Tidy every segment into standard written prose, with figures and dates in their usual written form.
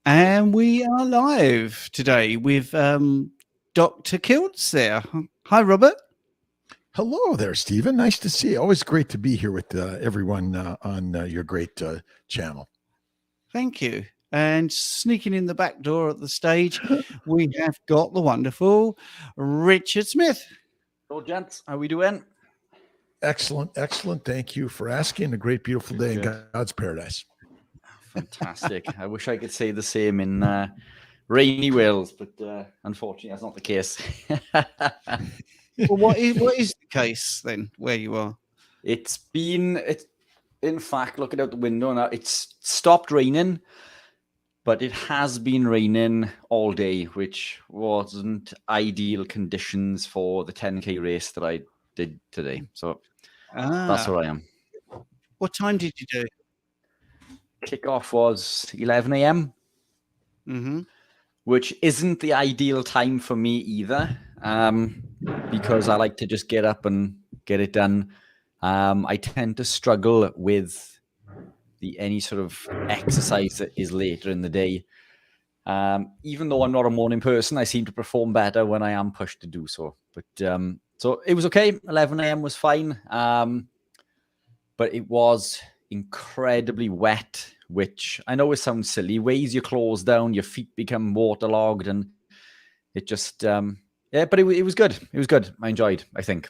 And we are live today with Dr. Kiltz there. Hi, Robert. Hello there, Stephen. Nice to see you. Always great to be here with everyone on your great channel. Thank you. And sneaking in the back door at the stage, we have got the wonderful Richard Smith. Hello, gents. How are we doing? Excellent, excellent. Thank you for asking. A great, beautiful day in God's paradise. Fantastic. I wish I could say the same in rainy Wales, but unfortunately, that's not the case. Well, what is the case then, where you are? It's in fact, looking out the window now, it's stopped raining, but it has been raining all day, which wasn't ideal conditions for the 10K race that I did today. So that's where I am. What time did you do? Kickoff was 11 a.m., which isn't the ideal time for me either, because I like to just get up and get it done. I tend to struggle with any sort of exercise that is later in the day. Even though I'm not a morning person, I seem to perform better when I am pushed to do so. But so it was okay. 11 a.m. was fine, but it was incredibly wet, which I know it sounds silly. Weighs your clothes down, your feet become waterlogged, and it just but it was good. It was good. I enjoyed, I think.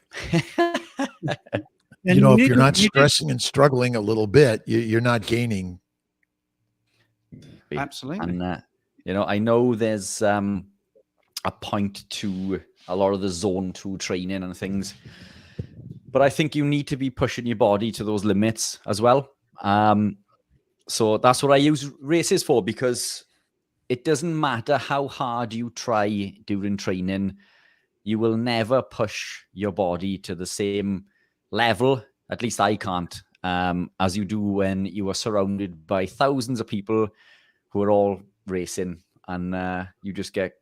You know, if you're not stressing and struggling a little bit, you're not gaining. Absolutely. And I know there's a point to a lot of the zone 2 training and things, but I think you need to be pushing your body to those limits as well. So that's what I use races for, because it doesn't matter how hard you try during training, you will never push your body to the same level, at least I can't, as you do when you are surrounded by thousands of people who are all racing, and you just get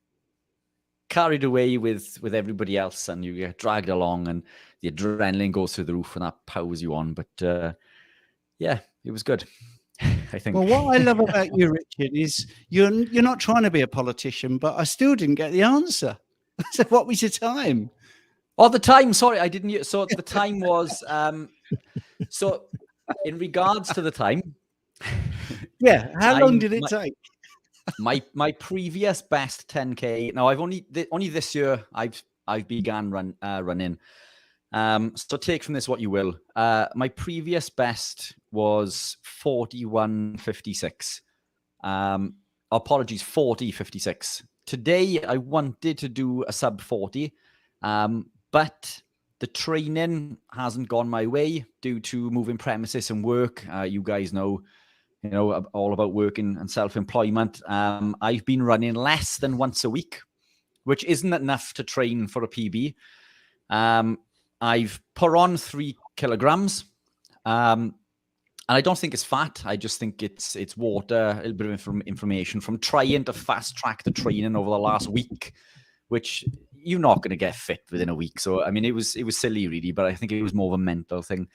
carried away with everybody else, and you get dragged along, and the adrenaline goes through the roof, and that powers you on. But yeah, it was good. I think. Well, what I love about you, Richard, is you're not trying to be a politician, but I still didn't get the answer. So what was your time? Oh, the time. Sorry, I didn't. So the time was. So, in regards to the time. Yeah. How long did it take? My previous best 10K. Now I've only this year I've began running. So take from this what you will. My previous best was 41:56. Apologies, 40:56. Today I wanted to do a sub 40, but the training hasn't gone my way due to moving premises and work. You guys know all about working and self-employment. I've been running less than once a week, which isn't enough to train for a PB. I've put on 3 kilograms, and I don't think it's fat. I just think it's water, a little bit of information from trying to fast track the training over the last week, which you're not going to get fit within a week. So, I mean, it was silly really, but I think it was more of a mental thing.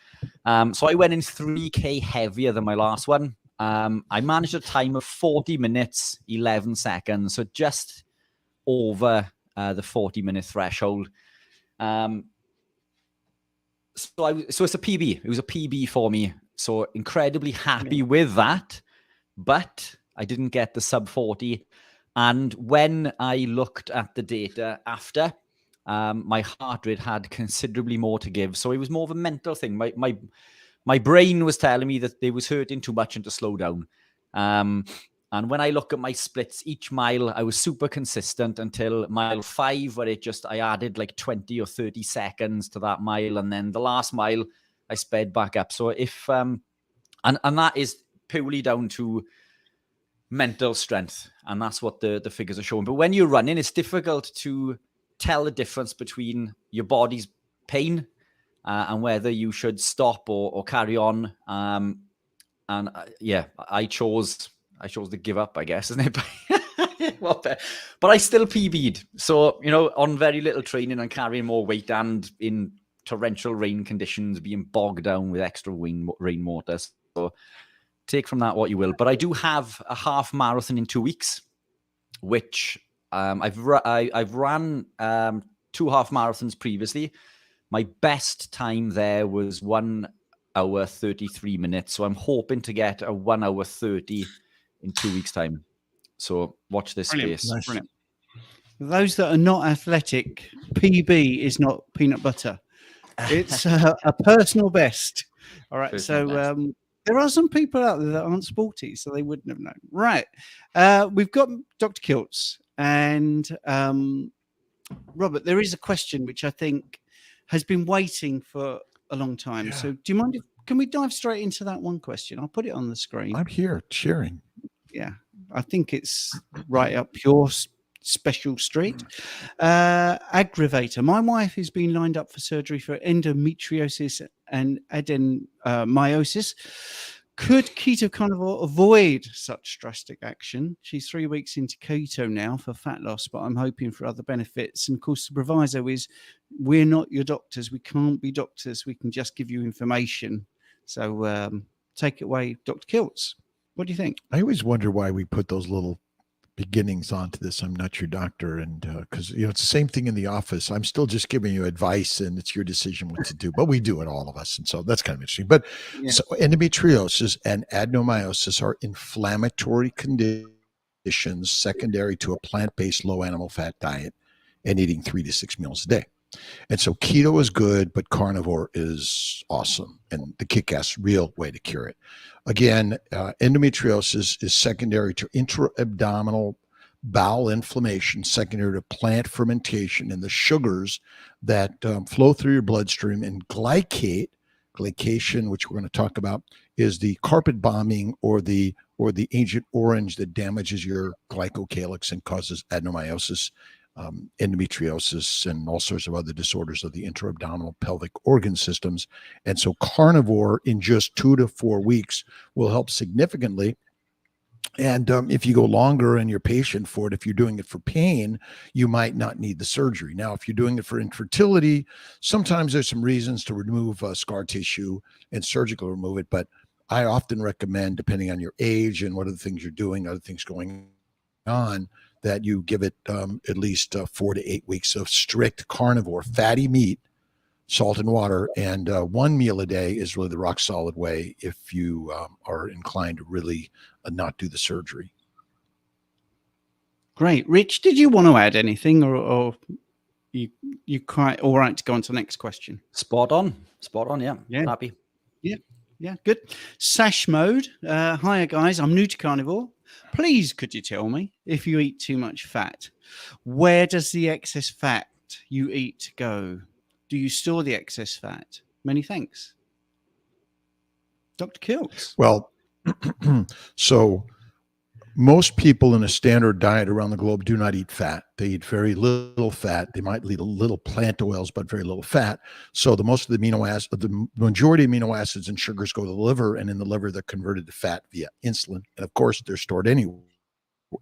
So I went in 3K heavier than my last one. I managed a time of 40 minutes, 11 seconds. So just over the 40-minute threshold. So it's a PB. It was a PB for me. So incredibly happy with that, but I didn't get the sub 40. And when I looked at the data after, my heart rate had considerably more to give. So it was more of a mental thing. My brain was telling me that it was hurting too much and to slow down. And when I look at my splits each mile, I was super consistent until mile 5, where I added like 20 or 30 seconds to that mile. And then the last mile, I sped back up. So if, and that is purely down to mental strength. And that's what the figures are showing. But when you're running, it's difficult to tell the difference between your body's pain and whether you should stop or carry on. Yeah, I chose to give up, I guess, isn't it? But I still PB'd. So, on very little training and carrying more weight and in torrential rain conditions, being bogged down with extra rainwater. So take from that what you will. But I do have a half marathon in 2 weeks, which I've ran 2 half marathons previously. My best time there was 1 hour 33 minutes. So I'm hoping to get a 1 hour 30 in 2 weeks' time. So watch this Brilliant. space. Nice. Brilliant. For those that are not athletic, PB is not peanut butter. It's a personal best. All right. Personal best. There are some people out there that aren't sporty, so they wouldn't have known. Right. We've got Dr. Kiltz and Robert. There is a question which I think has been waiting for a long time. Yeah. So do you mind can we dive straight into that one question? I'll put it on the screen. I'm here cheering. Yeah, I think it's right up your special street. Aggravator. My wife has been lined up for surgery for endometriosis and adenomyosis. Could keto carnivore avoid such drastic action? She's 3 weeks into keto now for fat loss, but I'm hoping for other benefits. And of course, the proviso is we're not your doctors. We can't be doctors. We can just give you information. So take it away, Dr. Kiltz. What do you think? I always wonder why we put those little beginnings onto this. I'm not your doctor. And because, it's the same thing in the office. I'm still just giving you advice and it's your decision what to do, but we do it, all of us. And so that's kind of interesting. But so endometriosis and adenomyosis are inflammatory conditions secondary to a plant-based low animal fat diet and eating 3 to 6 meals a day. And so keto is good, but carnivore is awesome and the kick-ass real way to cure it. Again, endometriosis is secondary to intra-abdominal bowel inflammation, secondary to plant fermentation and the sugars that flow through your bloodstream and glycation, which we're going to talk about, is the carpet bombing or the Agent Orange that damages your glycocalyx and causes adenomyosis, endometriosis, and all sorts of other disorders of the intra-abdominal pelvic organ systems. And so carnivore in just 2 to 4 weeks will help significantly. And if you go longer and you're patient for it, if you're doing it for pain, you might not need the surgery. Now, if you're doing it for infertility, sometimes there's some reasons to remove scar tissue and surgically remove it. But I often recommend, depending on your age and what other things you're doing, other things going on, that you give it at least 4 to 8 weeks of strict carnivore, fatty meat, salt and water, and 1 meal a day is really the rock solid way if you are inclined to really not do the surgery. Great. Rich, did you want to add anything or you quite all right to go on to the next question? Spot on. Yeah. Happy. Yeah, good. Sash mode. Hiya, guys. I'm new to carnivore. Please, could you tell me if you eat too much fat, where does the excess fat you eat go? Do you store the excess fat? Many thanks. Dr. Kiltz. Well, so most people in a standard diet around the globe do not eat fat. They eat very little fat. They might eat a little plant oils, but very little fat. So the majority of amino acids and sugars go to the liver, and in the liver, they're converted to fat via insulin. And of course, they're stored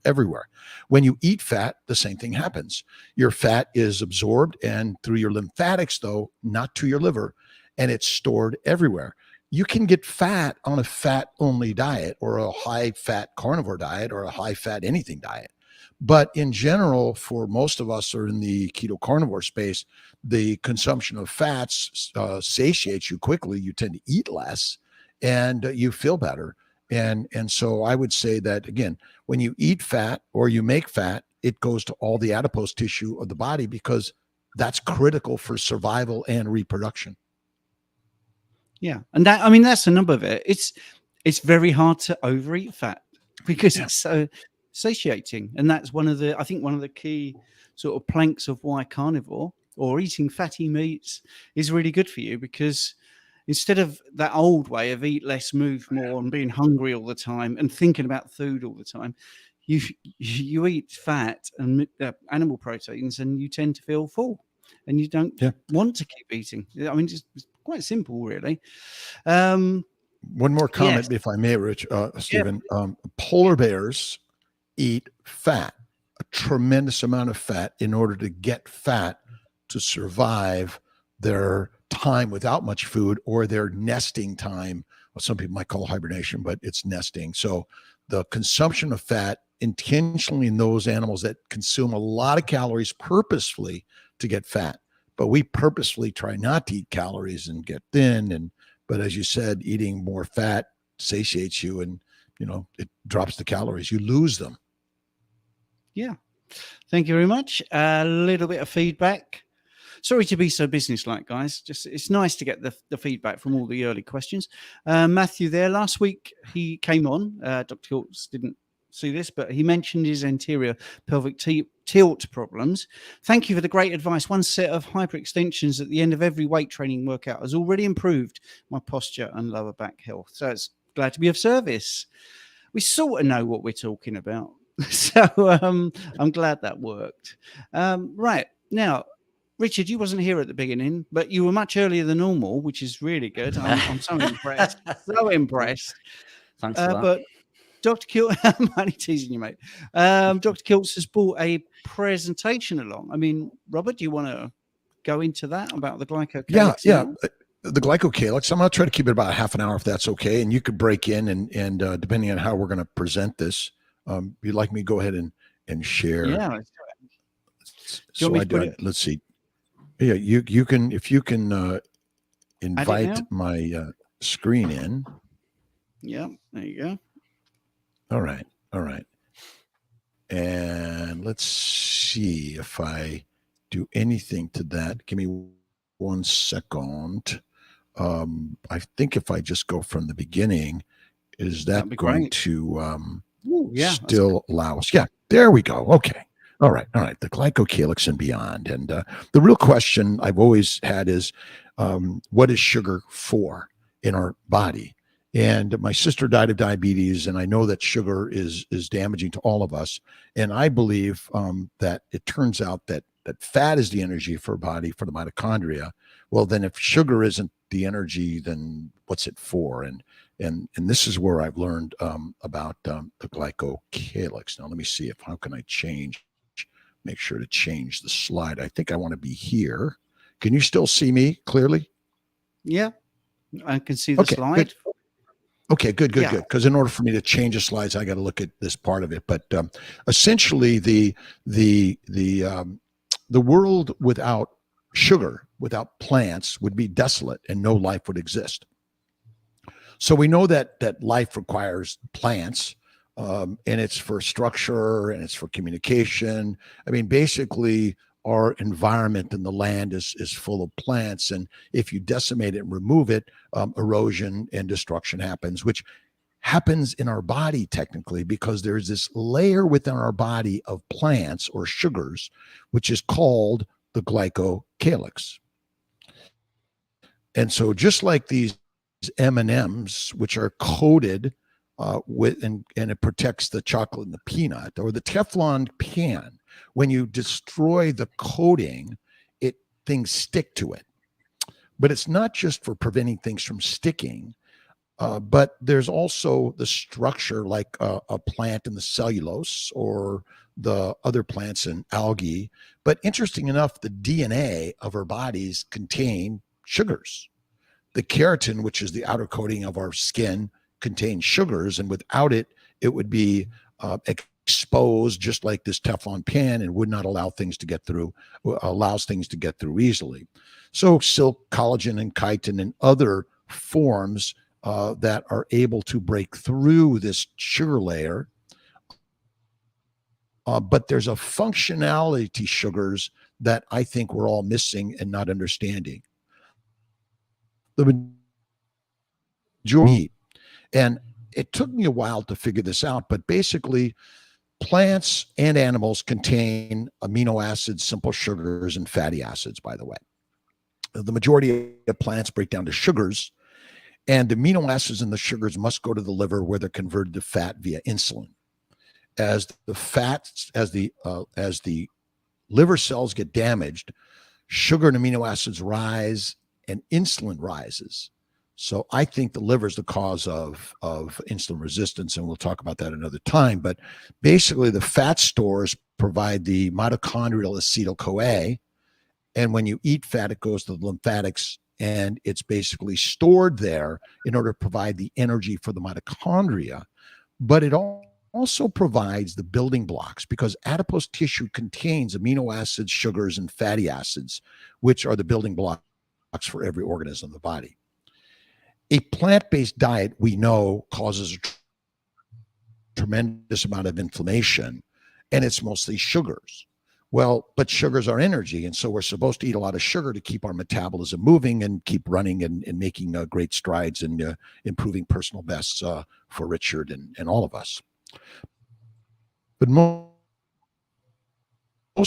everywhere. When you eat fat, the same thing happens. Your fat is absorbed and through your lymphatics, though, not to your liver, and it's stored everywhere. You can get fat on a fat-only diet or a high-fat carnivore diet or a high-fat anything diet. But in general, for most of us who are in the keto carnivore space, the consumption of fats satiates you quickly. You tend to eat less and you feel better. And so I would say that, again, when you eat fat or you make fat, it goes to all the adipose tissue of the body because that's critical for survival and reproduction. Yeah, and that's the number of it. It's very hard to overeat fat because it's so satiating, and that's one of the key sort of planks of why carnivore or eating fatty meats is really good for you, because instead of that old way of eat less, move more, and being hungry all the time and thinking about food all the time, you eat fat and animal proteins, and you tend to feel full, and you don't want to keep eating. I mean, it's quite simple, really. One more comment, if I may, Rich, Stephen. Polar bears eat fat, a tremendous amount of fat, in order to get fat to survive their time without much food or their nesting time what some people might call hibernation, but it's nesting. So the consumption of fat intentionally in those animals that consume a lot of calories purposefully to get fat. But we purposefully try not to eat calories and get thin. But as you said, eating more fat satiates you, and it drops the calories. You lose them. Yeah. Thank you very much. A little bit of feedback. Sorry to be so businesslike, guys. Just it's nice to get the feedback from all the early questions. Matthew there, last week he came on. Dr. Kiltz didn't see this, but he mentioned his anterior pelvic tilt problems. Thank you for the great advice. One set of hyperextensions at the end of every weight training workout has already improved my posture and lower back health. So it's glad to be of service. We sort of know what we're talking about. So I'm glad that worked. Right. Now, Richard, you wasn't here at the beginning, but you were much earlier than normal, which is really good. I'm so impressed. So impressed. Thanks for that. But Dr. Kiltz, I'm only teasing you, mate. Dr. Kiltz has brought a presentation along. I mean, Robert, do you want to go into that about the glycocalyx? Yeah. The glycocalyx. I'm going to try to keep it about half an hour if that's okay. And you could break in and depending on how we're going to present this, if you'd like me to go ahead and share. Yeah. Let's do it. So let's see. Yeah, you can, if you can invite my screen in. Yeah, there you go. All right. And let's see if I do anything to that. Give me 1 second. I think if I just go from the beginning, is that going to still allow us? Yeah, there we go. Okay. All right. The glycocalyx and beyond. And the real question I've always had is, what is sugar for in our body? And my sister died of diabetes, and I know that sugar is damaging to all of us. And I believe that it turns out that fat is the energy for our body, for the mitochondria. Well, then if sugar isn't the energy, then what's it for? And this is where I've learned about the glycocalyx. Now, let me see how can I make sure to change the slide. I think I want to be here. Can you still see me clearly? Yeah, I can see the slide. Good. Okay, good. Because in order for me to change the slides, I got to look at this part of it. But essentially, the world without sugar, without plants, would be desolate, and no life would exist. So we know that life requires plants, and it's for structure and it's for communication. I mean, basically, our environment and the land is full of plants, and if you decimate it and remove it, erosion and destruction happens, which happens in our body technically because there's this layer within our body of plants or sugars, which is called the glycocalyx. And so just like these M&Ms, which are coated with, and it protects the chocolate and the peanut, or the Teflon pan, when you destroy the coating, things stick to it. But it's not just for preventing things from sticking, but there's also the structure, like a plant in the cellulose or the other plants in algae. But interesting enough, the DNA of our bodies contain sugars. The keratin, which is the outer coating of our skin, contains sugars, and without it, it would be exposed just like this Teflon pan and would not allow things to get through, allows things to get through easily. So silk, collagen, and chitin and other forms that are able to break through this sugar layer. But there's a functionality sugars that I think we're all missing and not understanding. The majority, and it took me a while to figure this out, but basically plants and animals contain amino acids, simple sugars, and fatty acids, by the way. The majority of plants break down to sugars, and the amino acids and the sugars must go to the liver where they're converted to fat via insulin. As the liver cells get damaged, sugar and amino acids rise and insulin rises. So I think the liver is the cause of insulin resistance, and we'll talk about that another time. But basically, the fat stores provide the mitochondrial acetyl-CoA, and when you eat fat, it goes to the lymphatics and it's basically stored there in order to provide the energy for the mitochondria. But it also provides the building blocks, because adipose tissue contains amino acids, sugars, and fatty acids, which are the building blocks for every organism in the body. A plant-based diet, we know, causes a tremendous amount of inflammation, and it's mostly sugars. Well, but sugars are energy, and so we're supposed to eat a lot of sugar to keep our metabolism moving and keep running and making great strides and improving personal bests for Richard and all of us. But most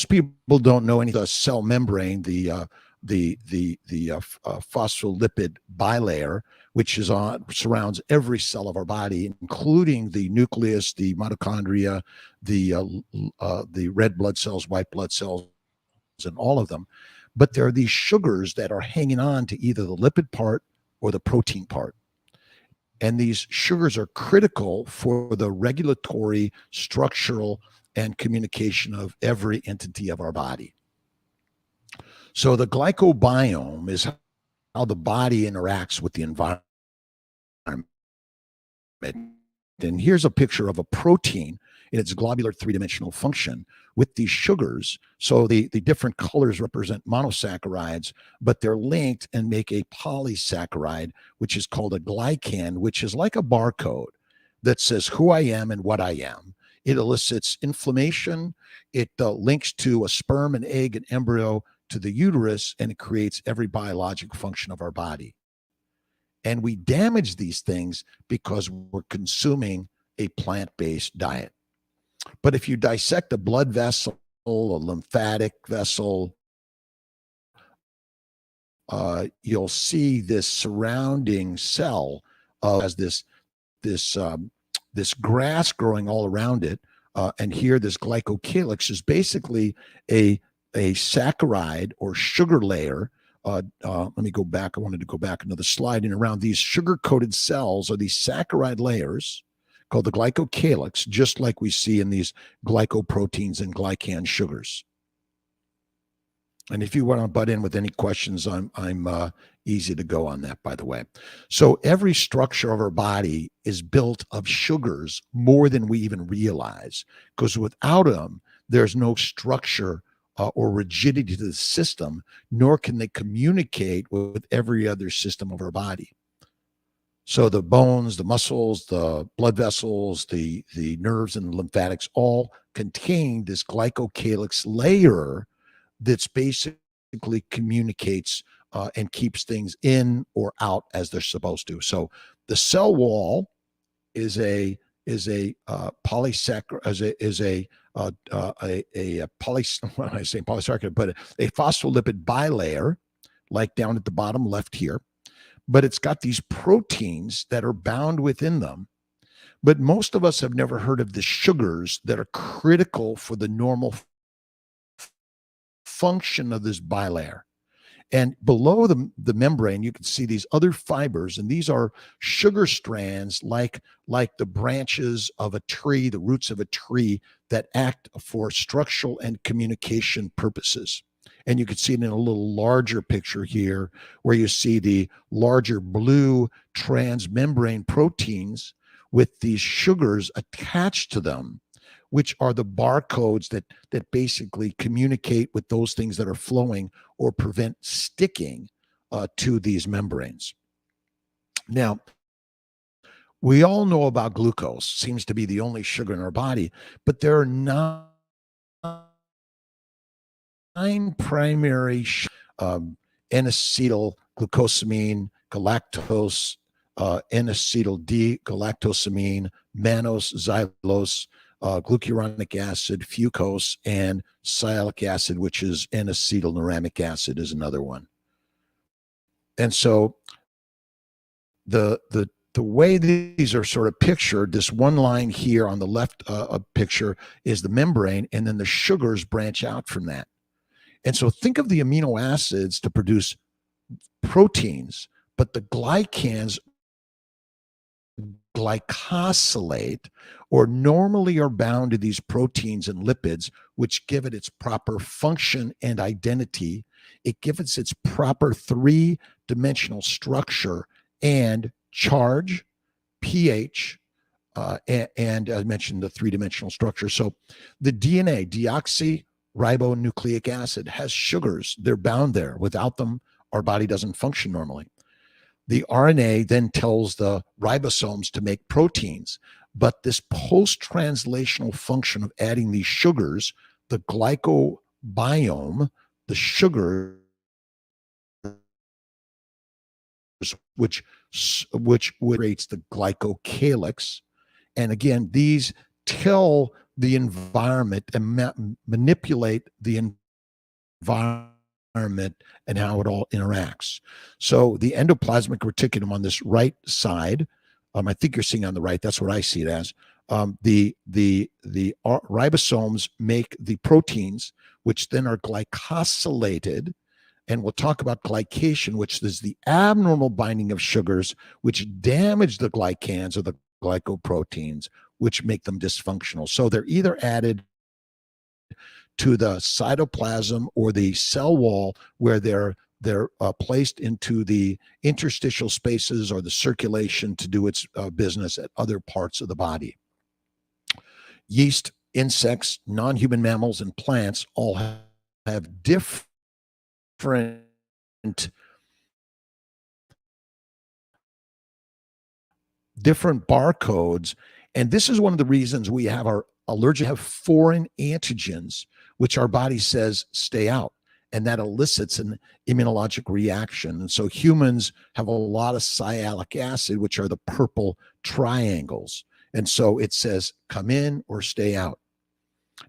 people don't know any of the cell membrane, the phospholipid bilayer, which is surrounds every cell of our body, including the nucleus, the mitochondria, the red blood cells, white blood cells, and all of them. But there are these sugars that are hanging on to either the lipid part or the protein part. And these sugars are critical for the regulatory, structural, and communication of every entity of our body. So the glycobiome is how the body interacts with the environment. And here's a picture of a protein in its globular three-dimensional function with these sugars. So the different colors represent monosaccharides, but they're linked and make a polysaccharide, which is called a glycan, which is like a barcode that says who I am and what I am. It elicits inflammation. It links to a sperm, an egg, an embryo, to the uterus, and it creates every biologic function of our body. And we damage these things because we're consuming a plant-based diet. But if you dissect a blood vessel, a lymphatic vessel, you'll see this surrounding cell has this grass growing all around it. And here, this glycocalyx is basically a saccharide or sugar layer. Let me go back. I wanted to go back another slide. And around these sugar-coated cells are these saccharide layers called the glycocalyx, just like we see in these glycoproteins and glycan sugars. And if you want to butt in with any questions, I'm easy to go on that, by the way. So every structure of our body is built of sugars more than we even realize, because without them, there's no structure or rigidity to the system, nor can they communicate with every other system of our body. So the bones, the muscles, the blood vessels, the nerves and the lymphatics all contain this glycocalyx layer that's basically communicates and keeps things in or out as they're supposed to. So the cell wall is a polysaccharide, when I say polysaccharide, but a phospholipid bilayer, like down at the bottom left here. But it's got these proteins that are bound within them. But most of us have never heard of the sugars that are critical for the normal function of this bilayer. And below the membrane, you can see these other fibers, and these are sugar strands like the branches of a tree, the roots of a tree, that act for structural and communication purposes. And you can see it in a little larger picture here, where you see the larger blue transmembrane proteins with these sugars attached to them, which are the barcodes that basically communicate with those things that are flowing or prevent sticking to these membranes. Now, we all know about glucose, seems to be the only sugar in our body, but there are nine primary N-acetyl glucosamine, galactose, N-acetyl D-galactosamine, mannose, xylose, glucuronic acid, fucose, and sialic acid, which is N-acetyluramic acid, is another one. And so the way these are sort of pictured, this one line here on the left picture is the membrane, and then the sugars branch out from that. And so think of the amino acids to produce proteins, but the glycans glycosylate or normally are bound to these proteins and lipids, which give it its proper function and identity. It gives it its proper 3 dimensional structure and charge, pH, and I mentioned the three-dimensional structure. So the DNA, deoxyribonucleic acid, has sugars. They're bound there. Without them, our body doesn't function normally. The RNA then tells the ribosomes to make proteins. But this post-translational function of adding these sugars, the glycobiome, the sugar, which creates the glycocalyx. And again, these tell the environment and manipulate the environment and how it all interacts. So the endoplasmic reticulum on this right side, I think you're seeing on the right, that's what I see it as. The ribosomes make the proteins, which then are glycosylated. And we'll talk about glycation, which is the abnormal binding of sugars, which damage the glycans or the glycoproteins, which make them dysfunctional. So they're either added to the cytoplasm or the cell wall, where they're placed into the interstitial spaces or the circulation to do its business at other parts of the body. Yeast, insects, non-human mammals, and plants all have different barcodes. And this is one of the reasons we have our allergic, have foreign antigens, which our body says stay out. And that elicits an immunologic reaction. And so humans have a lot of sialic acid, which are the purple triangles. And so it says come in or stay out.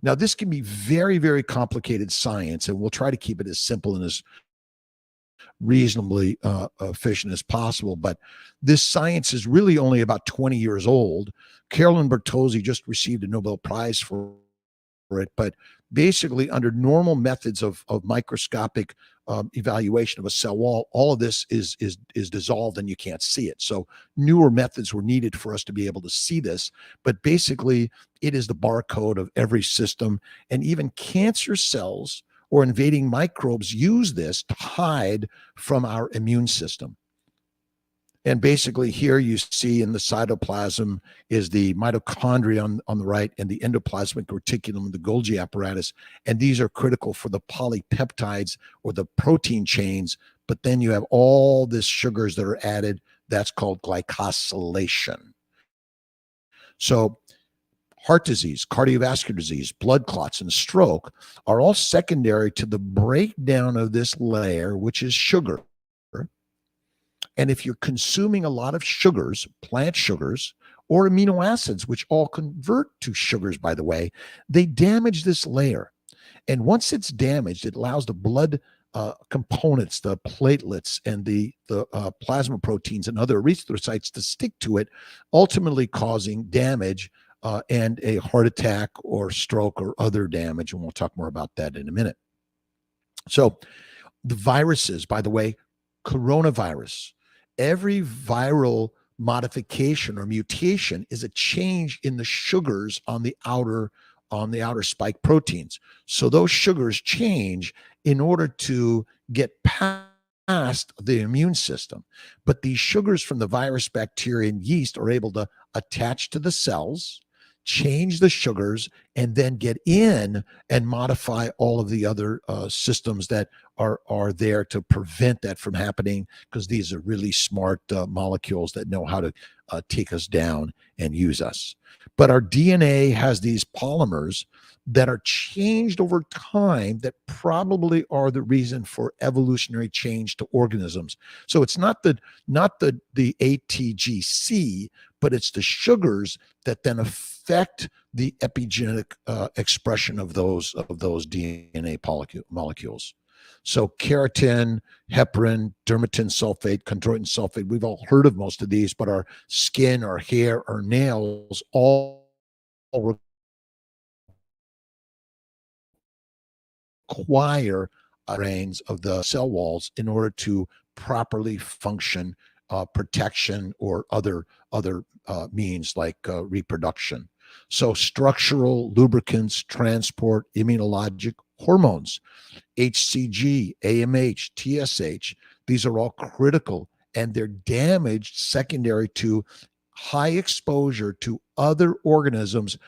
Now, this can be very, very complicated science, and we'll try to keep it as simple and as reasonably efficient as possible. But this science is really only about 20 years old. Carolyn Bertozzi just received a Nobel Prize for it. But basically, under normal methods of microscopic evaluation of a cell wall, all of this is dissolved and you can't see it. So newer methods were needed for us to be able to see this. But basically, it is the barcode of every system. And even cancer cells or invading microbes use this to hide from our immune system. And basically here you see in the cytoplasm is the mitochondria on the right, and the endoplasmic reticulum, the Golgi apparatus. And these are critical for the polypeptides or the protein chains. But then you have all these sugars that are added. That's called glycosylation. So heart disease, cardiovascular disease, blood clots, and stroke are all secondary to the breakdown of this layer, which is sugar. And if you're consuming a lot of sugars, plant sugars, or amino acids, which all convert to sugars, by the way, they damage this layer. And once it's damaged, it allows the blood components, the platelets and the plasma proteins and other erythrocytes to stick to it, ultimately causing damage and a heart attack or stroke or other damage. And we'll talk more about that in a minute. So the viruses, by the way, coronavirus, every viral modification or mutation is a change in the sugars on the outer spike proteins. So those sugars change in order to get past the immune system. But these sugars from the virus, bacteria, and yeast are able to attach to the cells, change the sugars, and then get in and modify all of the other systems that are there to prevent that from happening, because these are really smart molecules that know how to take us down and use us. But our DNA has these polymers that are changed over time that probably are the reason for evolutionary change to organisms. So it's not the ATGC, but it's the sugars that then affect the epigenetic expression of those DNA molecules. So keratin, heparin, dermatin sulfate, chondroitin sulfate, we've all heard of most of these, but our skin, our hair, our nails all require grains of the cell walls in order to properly function, protection, or other means like reproduction. So structural, lubricants, transport, immunologic, hormones, HCG, AMH, TSH, These are all critical, and they're damaged secondary to high exposure to other organisms,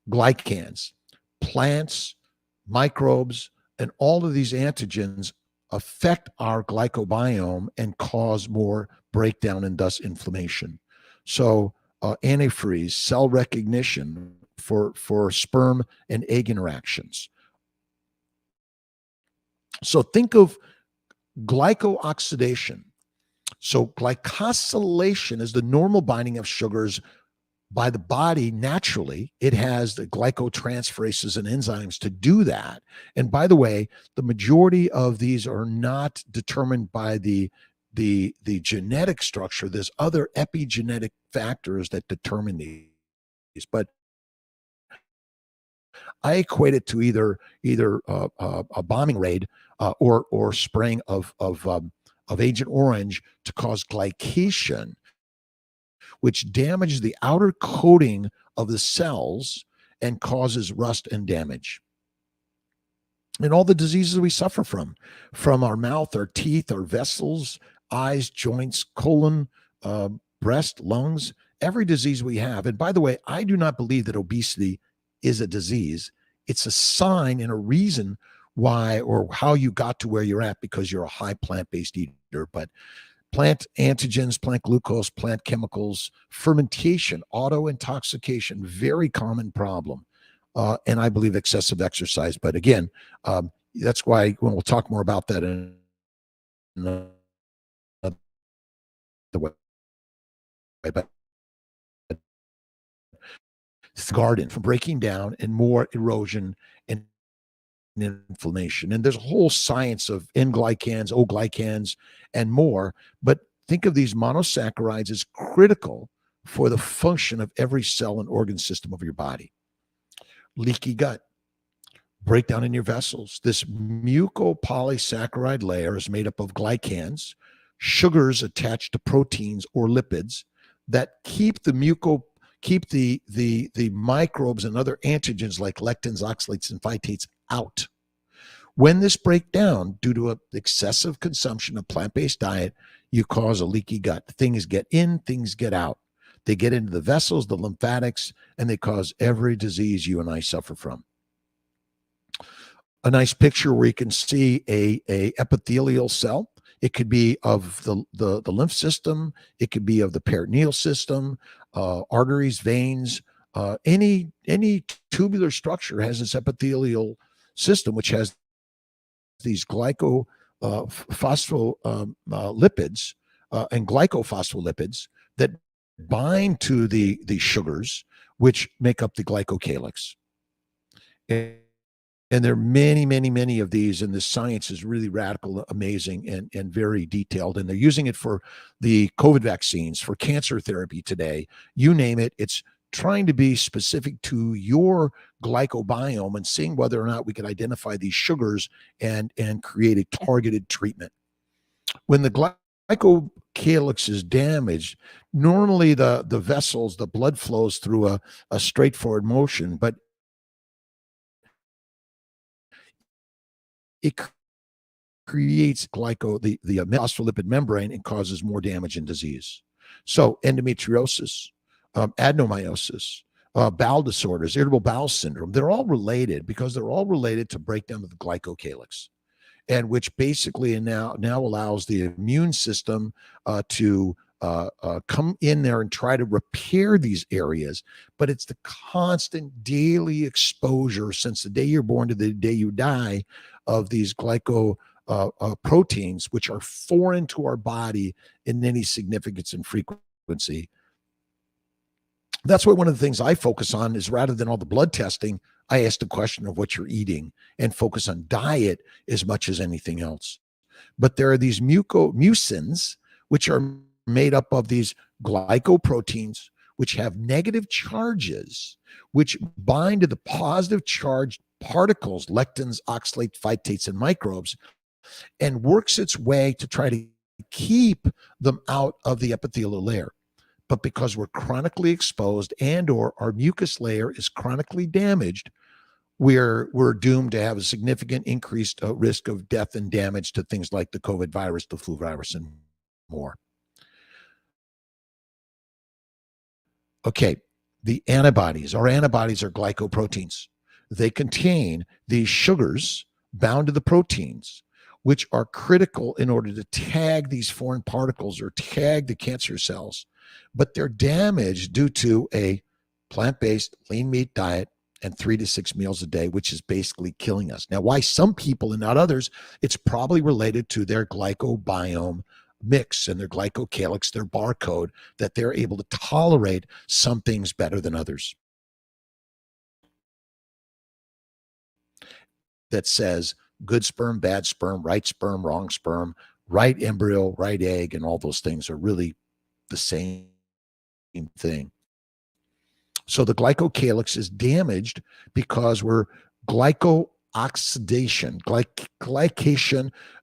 glycans, plants, microbes, and all of these antigens affect our glycobiome and cause more breakdown and thus inflammation. So antifreeze, cell recognition for sperm and egg interactions. So think of glycooxidation. So glycosylation is the normal binding of sugars by the body naturally. It has the glycotransferases and enzymes to do that. And by the way, the majority of these are not determined by the genetic structure. There's other epigenetic factors that determine these. But I equate it to either a bombing raid or spraying of Agent Orange to cause glycation, which damages the outer coating of the cells and causes rust and damage. And all the diseases we suffer from our mouth, our teeth, our vessels, eyes, joints, colon, breast, lungs, every disease we have. And by the way, I do not believe that obesity is a disease. It's a sign and a reason why or how you got to where you're at, because you're a high plant-based eater. But plant antigens, plant glucose, plant chemicals, fermentation, auto-intoxication, very common problem. And I believe excessive exercise. But again, that's why when we'll talk more about that in another way. But it's garden from breaking down and more erosion and inflammation. And there's a whole science of N-glycans, O-glycans, and more. But think of these monosaccharides as critical for the function of every cell and organ system of your body. Leaky gut, breakdown in your vessels. This mucopolysaccharide layer is made up of glycans, sugars attached to proteins or lipids that keep the microbes and other antigens like lectins, oxalates, and phytates out. When this breaks down due to excessive consumption of plant-based diet, you cause a leaky gut. Things get in, things get out. They get into the vessels, the lymphatics, and they cause every disease you and I suffer from. A nice picture where you can see a epithelial cell. It could be of the lymph system. It could be of the peritoneal system, arteries, veins. Any tubular structure has this epithelial system, which has these glycolipids and glycophospholipids that bind to the sugars, which make up the glycocalyx. And there are many, many, many of these, and the science is really radical, amazing, and very detailed. And they're using it for the COVID vaccines, for cancer therapy today. You name it, it's trying to be specific to your glycobiome and seeing whether or not we can identify these sugars and create a targeted treatment. When the glycocalyx is damaged, normally the vessels, the blood flows through a straightforward motion, but it creates the phospholipid membrane and causes more damage and disease. So endometriosis, adenomyosis, bowel disorders, irritable bowel syndrome, they're all related because they're all related to breakdown of the glycocalyx, and which basically now allows the immune system to come in there and try to repair these areas. But it's the constant daily exposure since the day you're born to the day you die of these glycoproteins, which are foreign to our body in any significance and frequency. That's why one of the things I focus on is, rather than all the blood testing, I ask the question of what you're eating and focus on diet as much as anything else. But there are these mucins, which are made up of these glycoproteins, which have negative charges, which bind to the positive charged particles, lectins, oxalates, phytates, and microbes, and works its way to try to keep them out of the epithelial layer. But because we're chronically exposed and or our mucus layer is chronically damaged, we're doomed to have a significant increased risk of death and damage to things like the COVID virus, the flu virus, and more. Okay, the antibodies. Our antibodies are glycoproteins. They contain these sugars bound to the proteins, which are critical in order to tag these foreign particles or tag the cancer cells. But they're damaged due to a plant-based lean meat diet and 3 to 6 meals a day, which is basically killing us. Now, why some people and not others, it's probably related to their glycobiome mix and their glycocalyx, their barcode, that they're able to tolerate some things better than others. That says good sperm, bad sperm, right sperm, wrong sperm, right embryo, right egg, and all those things are really the same thing. So the glycocalyx is damaged because we're glycation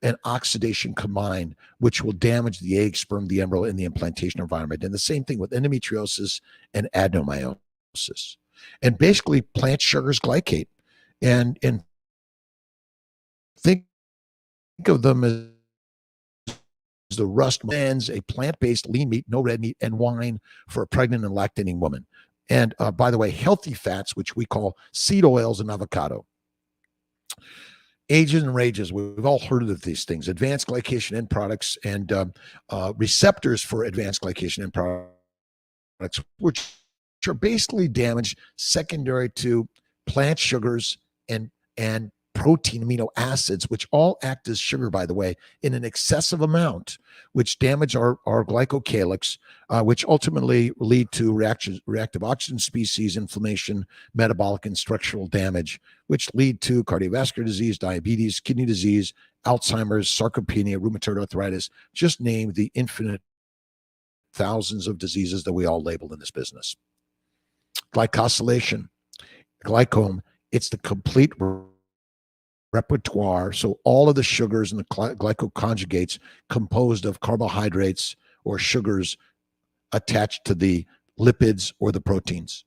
and oxidation combined, which will damage the egg, sperm, the embryo, and the implantation environment. And the same thing with endometriosis and adenomyosis. And basically, plant sugars glycate. And think of them as the rust blends, a plant-based lean meat, no red meat, and wine for a pregnant and lactating woman. And by the way, healthy fats, which we call seed oils and avocado. Ages and rages, we've all heard of these things. Advanced glycation end products and receptors for advanced glycation end products, which are basically damaged secondary to plant sugars and protein amino acids, which all act as sugar, by the way, in an excessive amount, which damage our glycocalyx, which ultimately lead to reactive oxygen species, inflammation, metabolic and structural damage, which lead to cardiovascular disease, diabetes, kidney disease, Alzheimer's, sarcopenia, rheumatoid arthritis, just name the infinite thousands of diseases that we all label in this business. Glycosylation, glycome, it's the complete repertoire. So all of the sugars and the glycoconjugates composed of carbohydrates or sugars attached to the lipids or the proteins.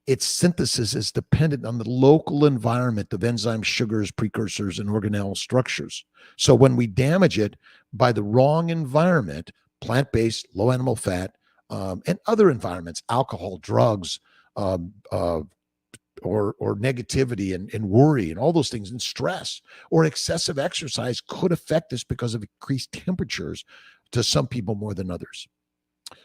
Its synthesis is dependent on the local environment of enzymes, sugars, precursors, and organelle structures. So when we damage it by the wrong environment, plant-based, low animal fat, and other environments, alcohol, drugs, or negativity and worry and all those things, and stress or excessive exercise could affect this because of increased temperatures to some people more than others.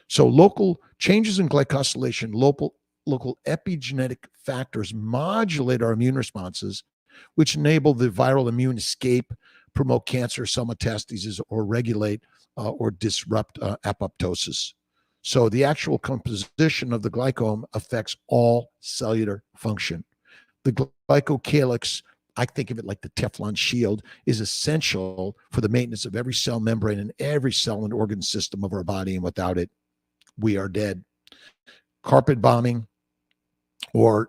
So local changes in glycosylation, local epigenetic factors modulate our immune responses, which enable the viral immune escape, promote cancer cell metastases, or regulate or disrupt apoptosis. So the actual composition of the glycome affects all cellular function. The glycocalyx, I think of it like the Teflon shield, is essential for the maintenance of every cell membrane and every cell and organ system of our body, and without it, we are dead. Carpet bombing or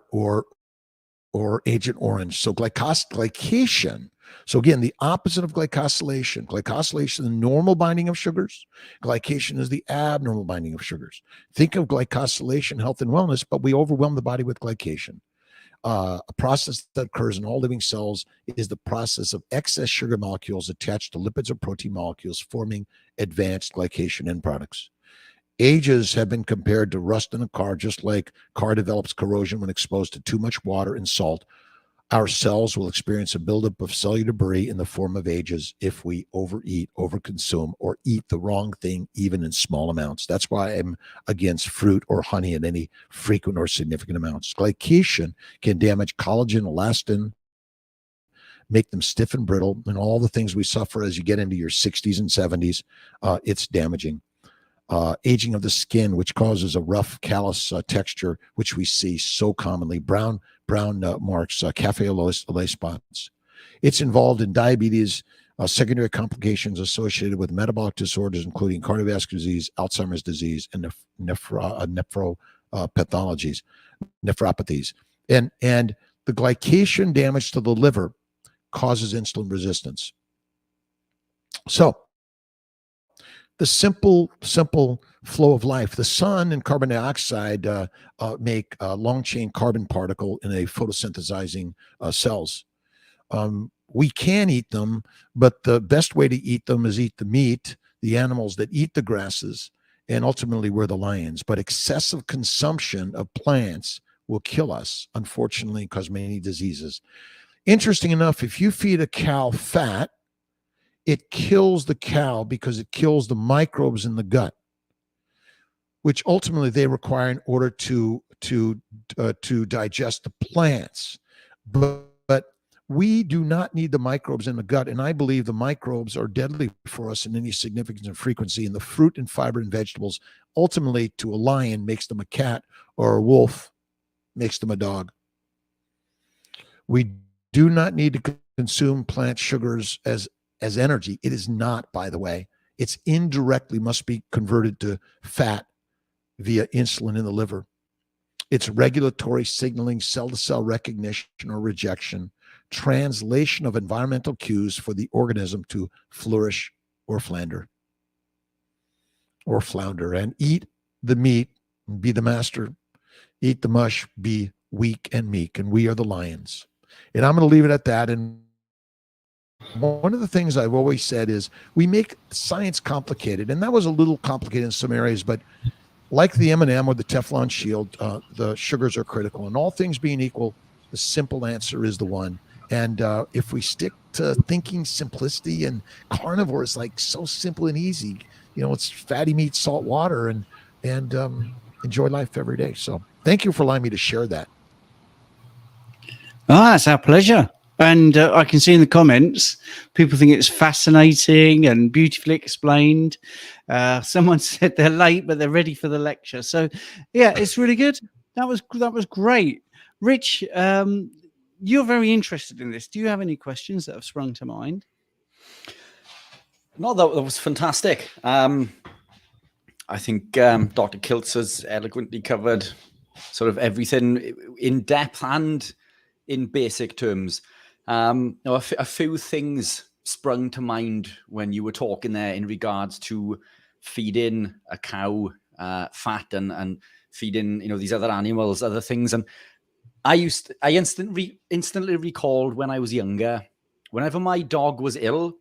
Agent Orange. So glycation. So again, the opposite of glycosylation. Glycosylation is the normal binding of sugars. Glycation is the abnormal binding of sugars. Think of glycosylation, health and wellness, but we overwhelm the body with glycation. A process that occurs in all living cells is the process of excess sugar molecules attached to lipids or protein molecules, forming advanced glycation end products. Ages have been compared to rust in a car, just like car develops corrosion when exposed to too much water and salt. Our cells will experience a buildup of cellular debris in the form of ages if we overeat, overconsume, or eat the wrong thing, even in small amounts. That's why I'm against fruit or honey in any frequent or significant amounts. Glycation can damage collagen, elastin, make them stiff and brittle, and all the things we suffer as you get into your 60s and 70s. It's damaging. Aging of the skin, which causes a rough, callous texture, which we see so commonly. Brown marks, cafe au lait spots. It's involved in diabetes, secondary complications associated with metabolic disorders, including cardiovascular disease, Alzheimer's disease, and nephropathies. And the glycation damage to the liver causes insulin resistance. So the simple flow of life. The sun and carbon dioxide make a long chain carbon particle in a photosynthesizing cells. We can eat them, but the best way to eat them is eat the meat, the animals that eat the grasses, and ultimately we're the lions. But excessive consumption of plants will kill us, unfortunately, cause many diseases. Interesting enough, if you feed a cow fat, it kills the cow because it kills the microbes in the gut, which ultimately they require in order to digest the plants. But we do not need the microbes in the gut, and I believe the microbes are deadly for us in any significance and frequency. And the fruit and fiber and vegetables, ultimately, to a lion makes them a cat, or a wolf makes them a dog. We do not need to consume plant sugars as energy. It is not, by the way. It's indirectly must be converted to fat via insulin in the liver. It's regulatory signaling, cell-to-cell recognition or rejection, translation of environmental cues for the organism to flourish or flounder. And eat the meat, be the master. Eat the mush, be weak and meek. And we are the lions. And I'm going to leave it at that. And one of the things I've always said is we make science complicated. And that was a little complicated in some areas, but like the M&M or the Teflon shield, the sugars are critical. And all things being equal, the simple answer is the one. And if we stick to thinking simplicity, and carnivore is like so simple and easy, it's fatty meat, salt water, and enjoy life every day. So thank you for allowing me to share that. It's our pleasure. And I can see in the comments, people think it's fascinating and beautifully explained. Someone said they're late, but they're ready for the lecture. So, yeah, it's really good. That was great. Rich, you're very interested in this. Do you have any questions that have sprung to mind? No, that was fantastic. I think Dr. Kiltz has eloquently covered sort of everything in depth and in basic terms. A few things sprung to mind when you were talking there in regards to feeding a cow fat and feeding these other animals other things. And I instantly recalled when I was younger, whenever my dog was ill,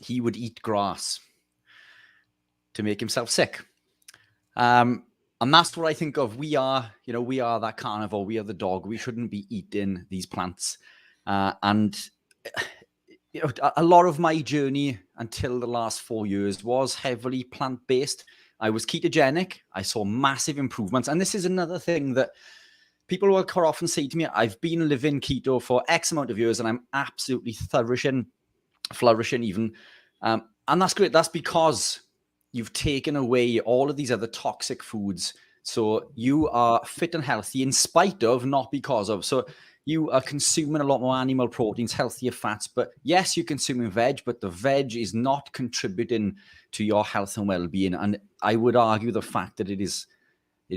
he would eat grass to make himself sick. And that's what I think of. We are that carnivore. We are the dog. We shouldn't be eating these plants. And a lot of my journey until the last 4 years was heavily plant-based. I was ketogenic. I saw massive improvements. And this is another thing that people will quite often say to me, I've been living keto for X amount of years and I'm absolutely flourishing even. And that's great. That's because you've taken away all of these other toxic foods. So you are fit and healthy in spite of, not because of. So you are consuming a lot more animal proteins, healthier fats. But yes, you're consuming veg, but the veg is not contributing to your health and well-being. And I would argue the fact that it is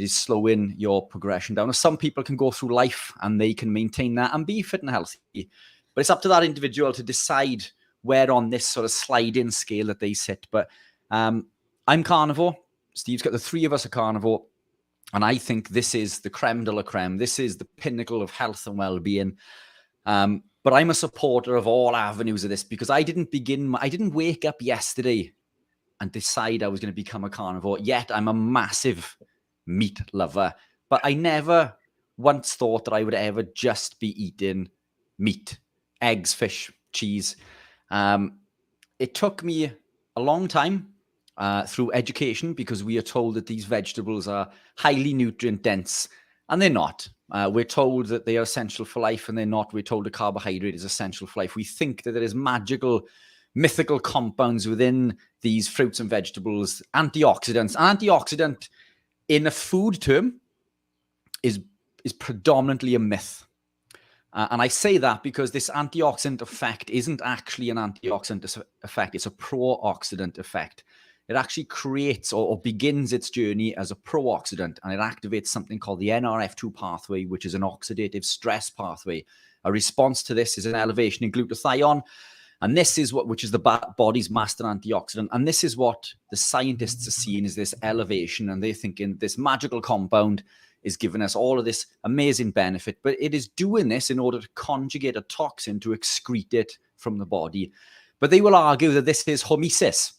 slowing your progression down. Some people can go through life and they can maintain that and be fit and healthy. But it's up to that individual to decide where on this sort of sliding scale that they sit. But I'm carnivore. Steve's got the three of us are carnivore. And I think this is the creme de la creme. This is the pinnacle of health and well-being. But I'm a supporter of all avenues of this because I didn't wake up yesterday and decide I was going to become a carnivore. Yet I'm a massive meat lover. But I never once thought that I would ever just be eating meat, eggs, fish, cheese. It took me a long time through education because we are told that these vegetables are highly nutrient dense, and they're not. We're told that they are essential for life, and they're not. We're told a carbohydrate is essential for life. We think that there is magical, mythical compounds within these fruits and vegetables, antioxidants. An antioxidant in a food term is predominantly a myth. And I say that because this antioxidant effect isn't actually an antioxidant effect. It's a pro-oxidant effect. It actually creates or begins its journey as a pro-oxidant, and it activates something called the NRF2 pathway, which is an oxidative stress pathway. A response to this is an elevation in glutathione, And this is which is the body's master antioxidant. And this is what the scientists are seeing is this elevation. And they're thinking this magical compound is giving us all of this amazing benefit. But it is doing this in order to conjugate a toxin to excrete it from the body. But they will argue that this is hormesis.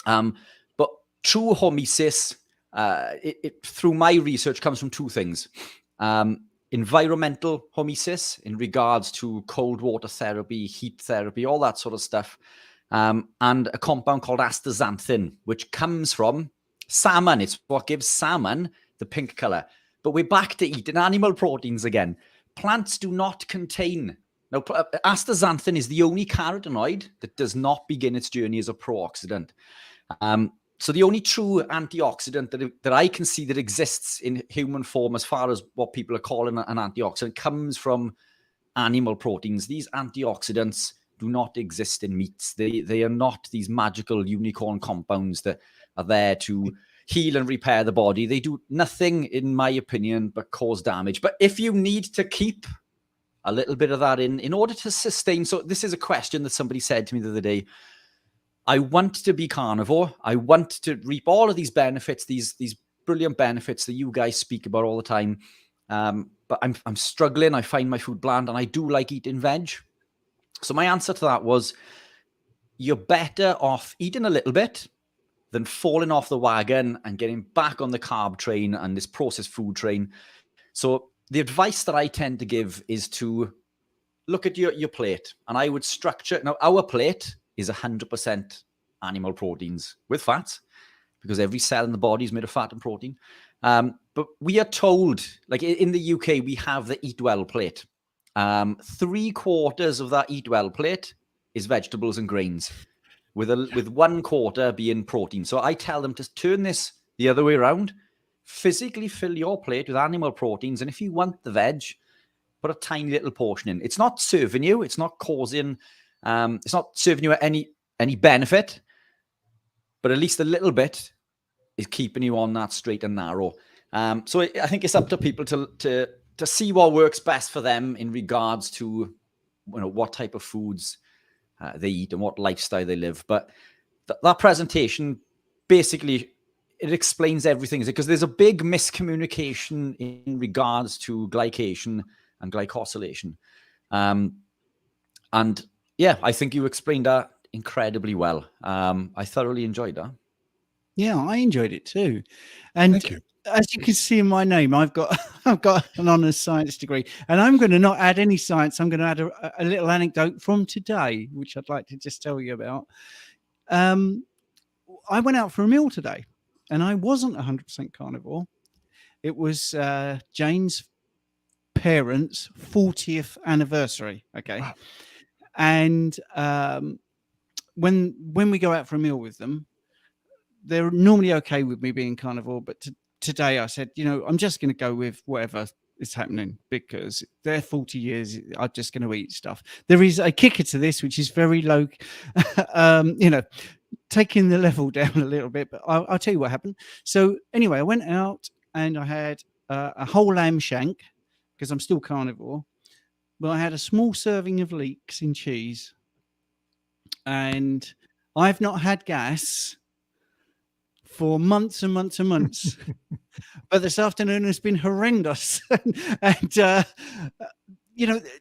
But true hormesis, through my research, comes from two things. Environmental hormesis in regards to cold water therapy, heat therapy, all that sort of stuff. And a compound called astaxanthin, which comes from salmon. It's what gives salmon the pink color. But we're back to eating animal proteins again. Plants do not contain... Now, astaxanthin is the only carotenoid that does not begin its journey as a pro-oxidant. So the only true antioxidant that I can see that exists in human form, as far as what people are calling an antioxidant, comes from animal proteins. These antioxidants do not exist in meats. They are not these magical unicorn compounds that are there to heal and repair the body. They do nothing, in my opinion, but cause damage. But if you need to keep a little bit of that in order to sustain... So this is a question that somebody said to me the other day. I want to be carnivore. I want to reap all of these benefits, these brilliant benefits that you guys speak about all the time. But I'm struggling. I find my food bland, and I do like eating veg. So my answer to that was, you're better off eating a little bit than falling off the wagon and getting back on the carb train and this processed food train. So the advice that I tend to give is to look at your plate, and I would structure... Now, our plate is 100% animal proteins with fat, because every cell in the body is made of fat and protein. But we are told, like in the UK, we have the Eat Well plate. 3/4 of that Eat Well plate is vegetables and grains, with 1/4 being protein. So I tell them to turn this the other way around, physically fill your plate with animal proteins. And if you want the veg, put a tiny little portion in. It's not serving you. It's not causing... it's not serving you any benefit, but at least a little bit is keeping you on that straight and narrow. So I think it's up to people to see what works best for them in regards to what type of foods they eat and what lifestyle they live. But that presentation basically, it explains everything, because there's a big miscommunication in regards to glycation and glycosylation. And yeah, I think you explained that incredibly well. I thoroughly enjoyed that. Yeah, I enjoyed it too. And Thank you. As you can see in my name, I've got an honours science degree, and I'm going to not add any science. I'm going to add a little anecdote from today, which I'd like to just tell you about. I went out for a meal today, and I wasn't 100% carnivore. It was Jane's parents' 40th anniversary. Okay. Wow. And when we go out for a meal with them, they're normally okay with me being carnivore. But today I said, I'm just going to go with whatever is happening, because they're 40 years. I'm just going to eat stuff. There is a kicker to this, which is very low, taking the level down a little bit. But I'll tell you what happened. So anyway, I went out and I had a whole lamb shank, because I'm still carnivore. But I had a small serving of leeks in cheese, and I've not had gas for months and months and months. But this afternoon has been horrendous. and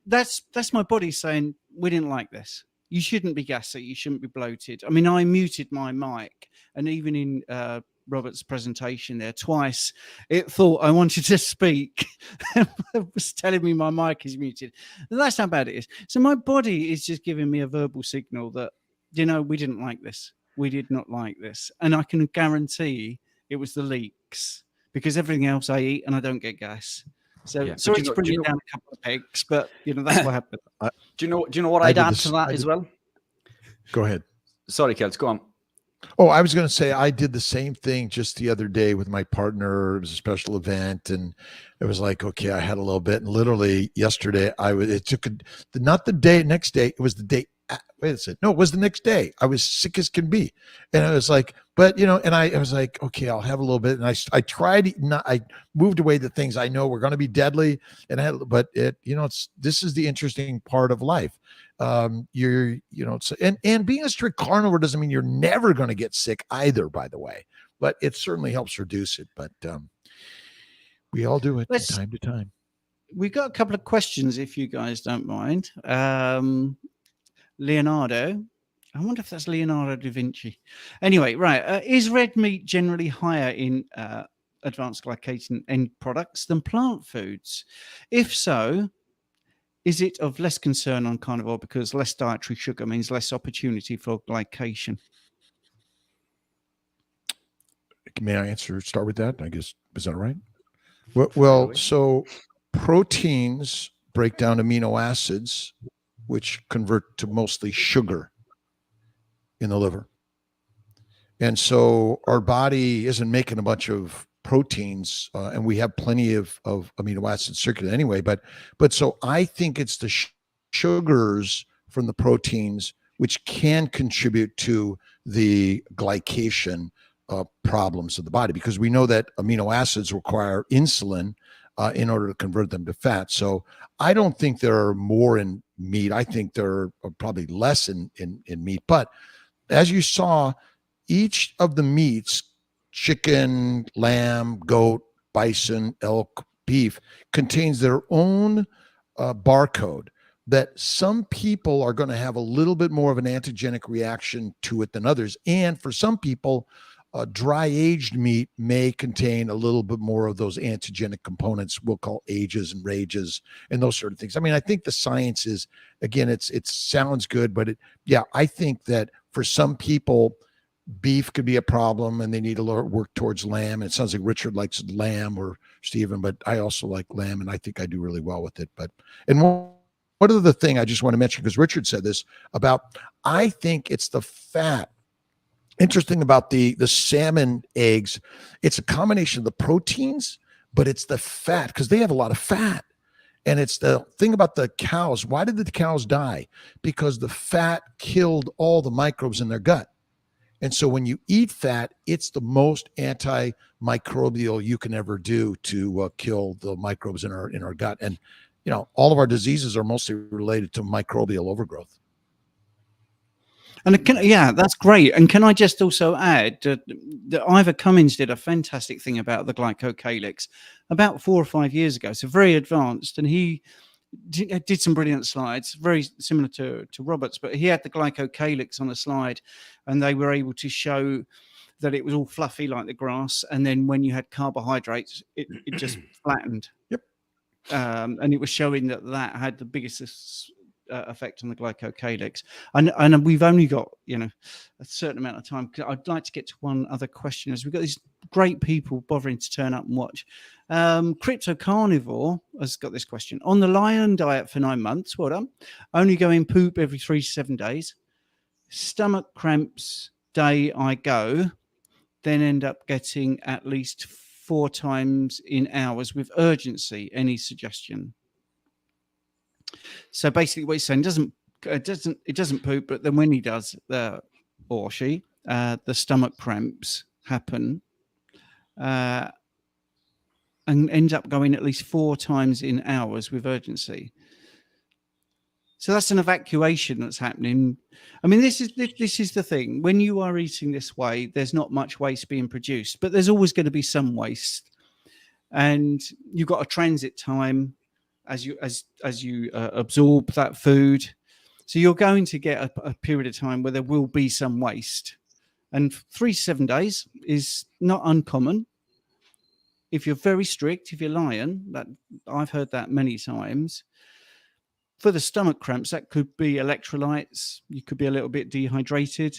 that's my body saying, we didn't like this. You shouldn't be gassy. You shouldn't be bloated. I mean, I muted my mic, and even in Robert's presentation there twice, it thought I wanted to speak. It was telling me my mic is muted. And that's how bad it is. So my body is just giving me a verbal signal that, we didn't like this. We did not like this. And I can guarantee it was the leeks, because everything else I eat and I don't get gas. So Yeah. sorry to bring it down a couple of pegs, but that's what happened. Do you know what I'd add to that as well? Go ahead. Sorry, Kiltz, go on. Oh, I was going to say I did the same thing just the other day with my partner. It was a special event, and it was like, okay, I had a little bit, and literally yesterday, next day, it was the day wait a second. No, it was the next day. I was sick as can be. And I was like, but, you know, and I was like, okay, I'll have a little bit. And I tried, I moved away the things I know were going to be deadly. But this is the interesting part of life. And being a strict carnivore doesn't mean you're never going to get sick either, by the way, but it certainly helps reduce it. But we all do it from time to time. We've got a couple of questions, if you guys don't mind. Leonardo, I wonder if that's Leonardo da Vinci. Anyway, right. Is red meat generally higher in advanced glycation end products than plant foods? If so, is it of less concern on carnivore because less dietary sugar means less opportunity for glycation? May I start with that? I guess, is that all right? Well, so proteins break down amino acids, which convert to mostly sugar in the liver. And so our body isn't making a bunch of proteins, and we have plenty of amino acids circulating anyway. But so I think it's the sugars from the proteins which can contribute to the glycation problems of the body, because we know that amino acids require insulin in order to convert them to fat. So I don't think there are more in meat. I think there are probably less in meat. But as you saw, each of the meats, chicken, lamb, goat, bison, elk, beef, contains their own barcode that some people are going to have a little bit more of an antigenic reaction to it than others. And for some people, dry aged meat may contain a little bit more of those antigenic components we'll call ages and rages and those sort of things. I mean, I think the science is, again, it sounds good, but I think that for some people, beef could be a problem and they need to work towards lamb. And it sounds like Richard likes lamb, or Stephen, but I also like lamb and I think I do really well with it. And one other thing I just want to mention, because Richard said this about, I think it's the fat. Interesting about the salmon eggs, it's a combination of the proteins, but it's the fat, because they have a lot of fat. And it's the thing about the cows. Why did the cows die? Because the fat killed all the microbes in their gut. And so when you eat fat, it's the most antimicrobial you can ever do to kill the microbes in our gut. And, all of our diseases are mostly related to microbial overgrowth. And that's great. And can I just also add that Ivor Cummins did a fantastic thing about the glycocalyx about 4 or 5 years ago. So very advanced, and he did some brilliant slides, very similar to Robert's, but he had the glycocalyx on a slide, and they were able to show that it was all fluffy like the grass, and then when you had carbohydrates, it just flattened. Yep. And it was showing that had the biggest effect on the glycocalyx. And we've only got a certain amount of time. I'd like to get to one other question, as we've got these great people bothering to turn up and watch. Crypto Carnivore has got this question: on the lion diet for 9 months, well done, only going poop every 3 to 7 days, stomach cramps day I go, then end up getting at least 4 times in hours with urgency. Any suggestion? So basically, what he's saying, it doesn't poop, but then when he does, or she, the stomach cramps happen, and end up going at least 4 times in hours with urgency. So that's an evacuation that's happening. I mean, this is the thing. When you are eating this way, there's not much waste being produced, but there's always going to be some waste, and you've got a transit time as you absorb that food. So you're going to get a period of time where there will be some waste, and 3 to 7 days is not uncommon. If you're very strict, if you're lion, that I've heard that many times. For the stomach cramps, that could be electrolytes. You could be a little bit dehydrated.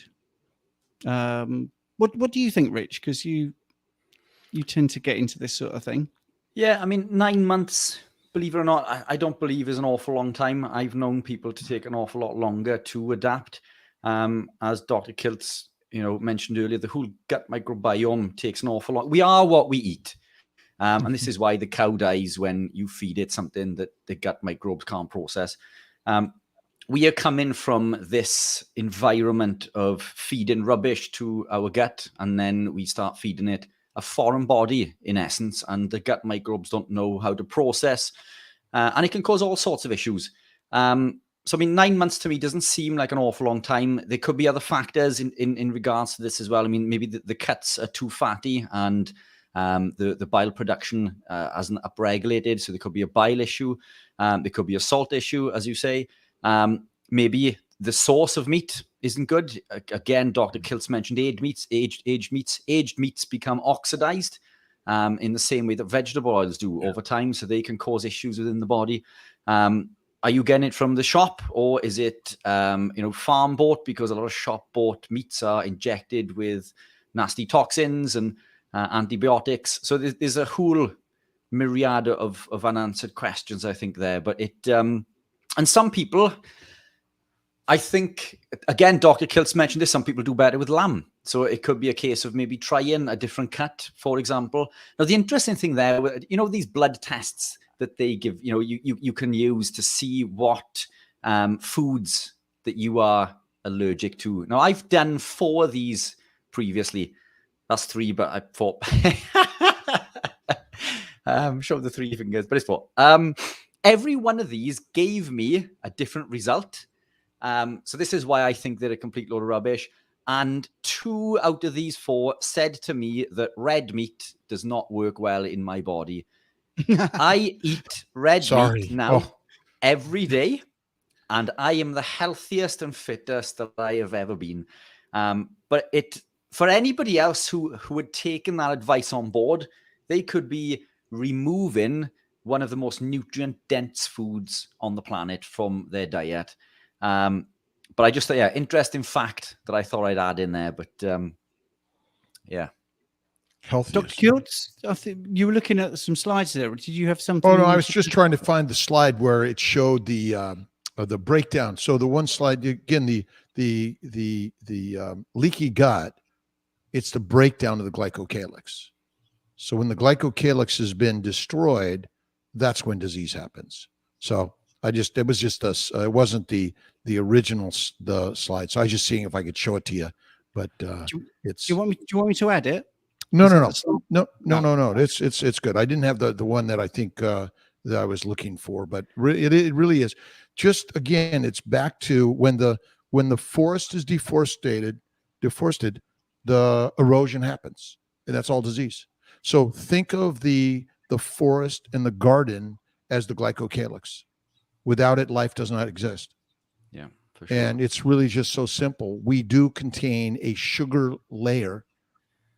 What do you think, Rich? Because you tend to get into this sort of thing. Yeah, I mean, 9 months, believe it or not, I don't believe is an awful long time. I've known people to take an awful lot longer to adapt. As Dr. Kiltz, mentioned earlier, the whole gut microbiome takes an awful lot. We are what we eat. And this is why the cow dies when you feed it something that the gut microbes can't process. we are coming from this environment of feeding rubbish to our gut, and then we start feeding it a foreign body, in essence, and the gut microbes don't know how to process, and it can cause all sorts of issues. So, I mean, 9 months to me doesn't seem like an awful long time. There could be other factors in regards to this as well. I mean, maybe the cuts are too fatty and the bile production hasn't upregulated, so there could be a bile issue. There could be a salt issue, as you say. Maybe the source of meat isn't good. Again, Dr. Kiltz mentioned aged meats. Aged meats become oxidized in the same way that vegetable oils do over time, so they can cause issues within the body. Are you getting it from the shop, or is it farm bought? Because a lot of shop bought meats are injected with nasty toxins and antibiotics. So there's a whole myriad of unanswered questions, I think, there. But it and some people, I think, again, Dr. Kiltz mentioned this, some people do better with lamb. So it could be a case of maybe trying a different cut, for example. Now, the interesting thing there, these blood tests that they give, you can use to see what foods that you are allergic to. Now, I've done 4 of these previously. That's 3, but I thought, show the 3 fingers, but it's 4. Every one of these gave me a different result. So this is why I think they're a complete load of rubbish. And 2 out of these 4 said to me that red meat does not work well in my body. I eat red meat now every day, and I am the healthiest and fittest that I have ever been. But for anybody else who had taken that advice on board, they could be removing one of the most nutrient-dense foods on the planet from their diet. But I just thought, interesting fact that I thought I'd add in there. But Healthiest. Dr. Kiltz, I think you were looking at some slides there. Did you have something? Oh no, I was just trying to find the slide where it showed the breakdown. So the one slide again, the leaky gut, it's the breakdown of the glycocalyx. So when the glycocalyx has been destroyed, that's when disease happens. So it wasn't the original slide. So I was just seeing if I could show it to you, but do you want me to add it? No. It's good. I didn't have the one that I think that I was looking for, but it really is. Just again, it's back to when the forest is deforested, the erosion happens, and that's all disease. So think of the forest and the garden as the glycocalyx. Without it, life does not exist. Yeah, for sure. And it's really just so simple. We do contain a sugar layer.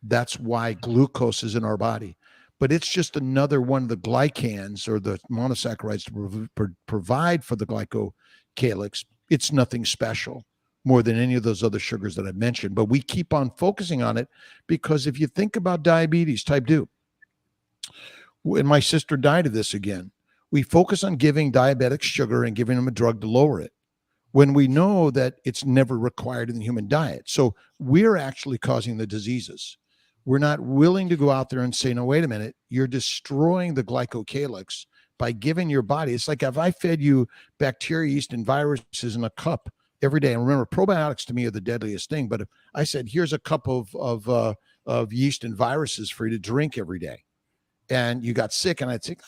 That's why glucose is in our body. But it's just another one of the glycans or the monosaccharides to provide for the glycocalyx. It's nothing special more than any of those other sugars that I mentioned. But we keep on focusing on it because if you think about diabetes type 2, and my sister died of this again, we focus on giving diabetics sugar and giving them a drug to lower it when we know that it's never required in the human diet. So we're actually causing the diseases. We're not willing to go out there and say, no, wait a minute, you're destroying the glycocalyx by giving your body. It's like if I fed you bacteria, yeast, and viruses in a cup every day. And remember, probiotics to me are the deadliest thing. But if I said, here's a cup of yeast and viruses for you to drink every day, and you got sick, and I'd say,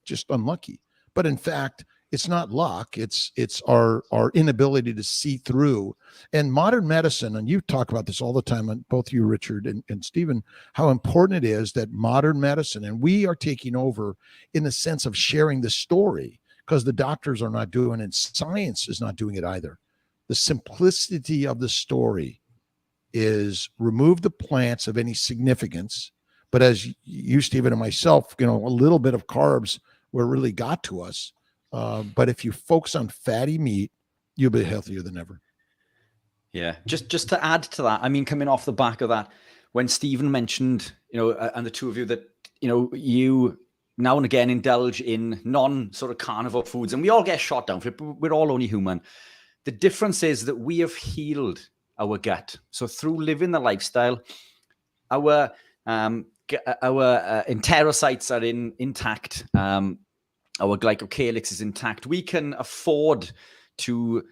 just unlucky. But in fact, it's not luck. It's our inability to see through. And modern medicine, and you talk about this all the time, and both you, Richard and Stephen, how important it is that modern medicine, and we are taking over in the sense of sharing the story, because the doctors are not doing it, and science is not doing it either. The simplicity of the story is remove the plants of any significance. But as you, Stephen, and myself, a little bit of carbs were really got to us. But if you focus on fatty meat, you'll be healthier than ever. Yeah. Just to add to that, I mean, coming off the back of that, when Stephen mentioned, and the two of you that, you now and again indulge in non-sort of carnivore foods, and we all get shot down for it, but we're all only human. The difference is that we have healed our gut. So through living the lifestyle, our enterocytes are intact. Our glycocalyx is intact. We can afford to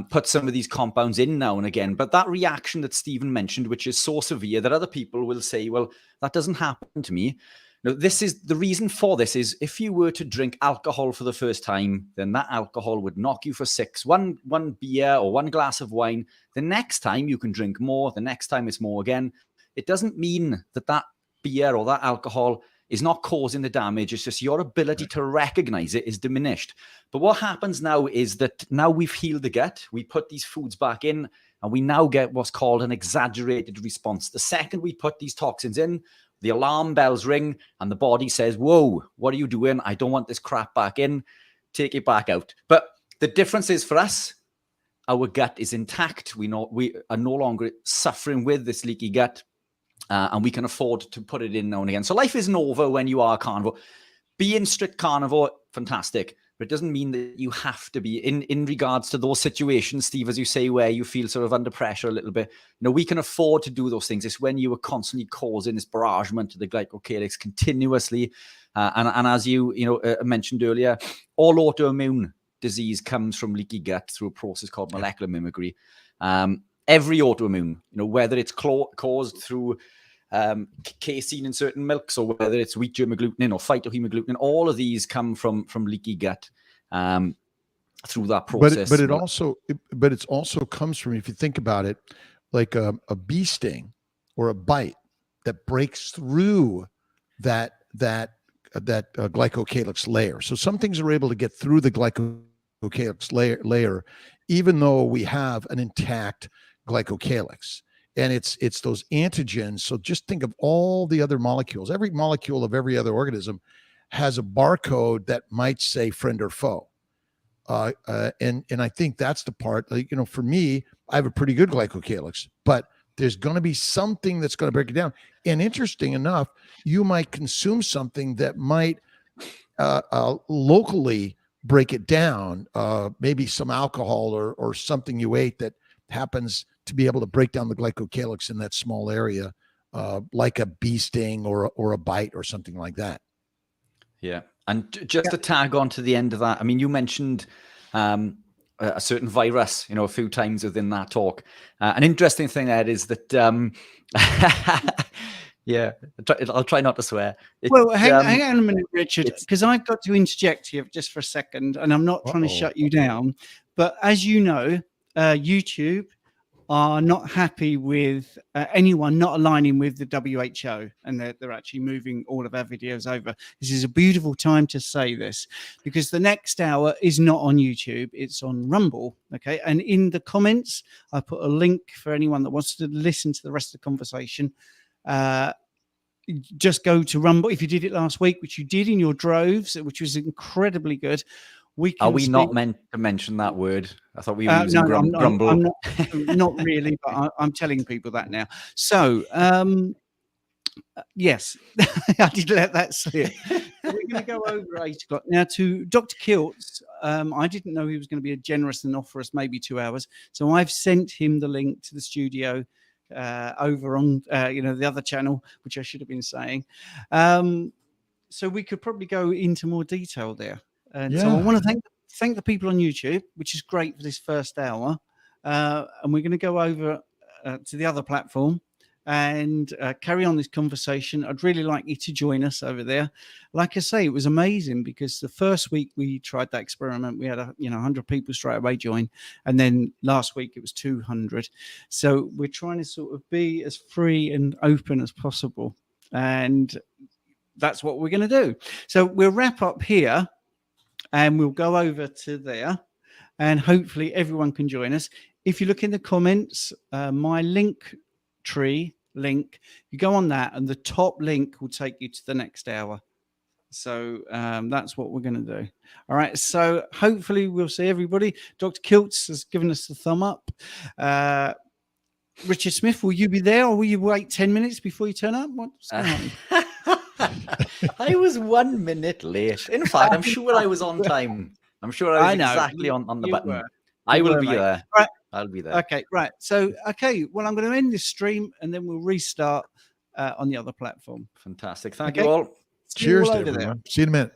put some of these compounds in now and again. But that reaction that Stephen mentioned, which is so severe that other people will say, well, that doesn't happen to me. Now, this is the reason for this is if you were to drink alcohol for the first time, then that alcohol would knock you for six. One beer or one glass of wine. The next time you can drink more. The next time it's more again. It doesn't mean that beer or that alcohol is not causing the damage. It's just your ability to recognize it is diminished. But what happens now is that now we've healed the gut. We put these foods back in and we now get what's called an exaggerated response. The second we put these toxins in, the alarm bells ring and the body says, whoa, what are you doing? I don't want this crap back in. Take it back out. But the difference is for us, our gut is intact. We are no longer suffering with this leaky gut. And we can afford to put it in now and again. So life isn't over when you are a carnivore. Being strict carnivore, fantastic. But it doesn't mean that you have to be in regards to those situations, Steve, as you say, where you feel sort of under pressure a little bit. We can afford to do those things. It's when you are constantly causing this barragement to the glycocalyx continuously. And as you mentioned earlier, all autoimmune disease comes from leaky gut through a process called molecular mimicry. Every autoimmune, whether it's caused through casein in certain milks or whether it's wheat germ agglutinin or phytohemagglutinin, all of these come from leaky gut through that process. But it also comes from, if you think about it, like a bee sting or a bite that breaks through that glycocalyx layer. So some things are able to get through the glycocalyx layer, even though we have an intact glycocalyx. And it's those antigens. So just think of all the other molecules. Every molecule of every other organism has a barcode that might say friend or foe. And I think that's the part, for me, I have a pretty good glycocalyx, but there's going to be something that's going to break it down. And interesting enough, you might consume something that might locally break it down, maybe some alcohol or something you ate that happens to be able to break down the glycocalyx in that small area, like a bee sting or a bite or something like that. Yeah. And just to tag on to the end of that, I mean, you mentioned a certain virus, a few times within that talk. An interesting thing, Ed, is that, yeah, I'll try not to swear. Hang on a minute, Richard, because I've got to interject here just for a second, and I'm not trying to shut you down. But as you know, YouTube are not happy with anyone not aligning with the WHO, and they're actually moving all of our videos over. This is a beautiful time to say this, because the next hour is not on YouTube, it's on Rumble, okay? And in the comments, I put a link for anyone that wants to listen to the rest of the conversation. Just go to Rumble. If you did it last week, which you did in your droves, which was incredibly good, Are we not meant to mention that word? I thought we were using grumble. I'm not really, but I'm telling people that now. So, yes, I did let that slip. We're going to go over 8 o'clock. Now, to Dr. Kiltz, I didn't know he was going to be generous and offer us maybe 2 hours. So I've sent him the link to the studio over on, the other channel, which I should have been saying. So we could probably go into more detail there. And so I want to thank the people on YouTube, which is great for this first hour. And we're going to go over to the other platform and carry on this conversation. I'd really like you to join us over there. Like I say, it was amazing because the first week we tried that experiment, we had 100 people straight away join, and then last week it was 200. So we're trying to sort of be as free and open as possible, and that's what we're going to do. So we'll wrap up here. And we'll go over to there, and hopefully everyone can join us. If you look in the comments, my link tree link, you go on that, and the top link will take you to the next hour. So that's what we're going to do. All right. So hopefully we'll see everybody. Dr. Kiltz has given us the thumb up. Richard Smith, will you be there, or will you wait 10 minutes before you turn up? What's going on? I was 1 minute late. In fact, I'm sure I was on time. I'm sure I was exactly on the button. I will be there. Right. I'll be there. Okay, right. So, well, I'm going to end this stream and then we'll restart on the other platform. Fantastic. Thank you all. Cheers to everyone. See you in a minute.